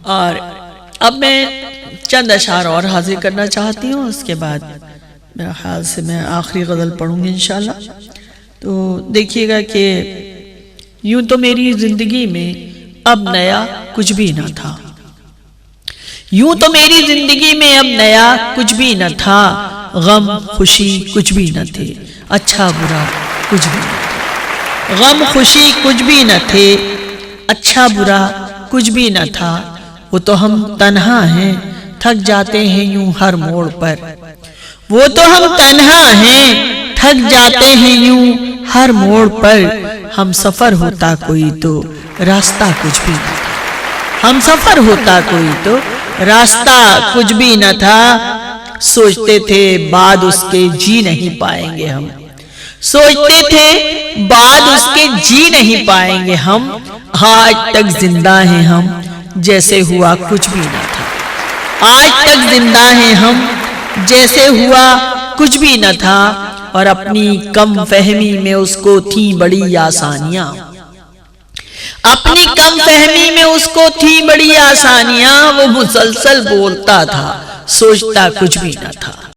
اور اب میں چند اشعار اور حاضر کرنا چاہتی ہوں، اس کے بعد میرا خیال سے میں آخری غزل پڑھوں گی انشاءاللہ۔ تو دیکھیے گا کہ یوں تو میری زندگی میں اب نیا کچھ بھی نہ تھا، یوں تو میری زندگی میں اب نیا کچھ بھی نہ تھا، غم خوشی کچھ بھی نہ تھے، اچھا برا کچھ بھی نہ تھا، غم خوشی کچھ بھی نہ تھے، اچھا برا کچھ بھی نہ تھا، وہ تو ہم تنہا ہیں تھک جاتے ہیں یوں ہر موڑ پر، وہ تو ہم تنہا ہیں تھک جاتے ہیں یوں ہر موڑ پر، ہم سفر ہوتا کوئی تو راستہ کچھ بھی نہ تھا، ہم سفر ہوتا کوئی تو راستہ کچھ بھی نہ تھا، سوچتے تھے بعد اس کے جی نہیں پائیں گے ہم، سوچتے تھے بعد اس کے جی نہیں پائیں گے ہم، آج تک زندہ ہیں ہم جیسے ہوا کچھ بھی نہ تھا، آج تک زندہ ہیں ہم جیسے ہوا کچھ بھی نہ تھا، اور اپنی کم فہمی میں اس کو تھی بڑی آسانیاں، اپنی کم فہمی میں اس کو تھی بڑی آسانیاں، وہ مسلسل بولتا تھا سوچتا کچھ بھی نہ تھا۔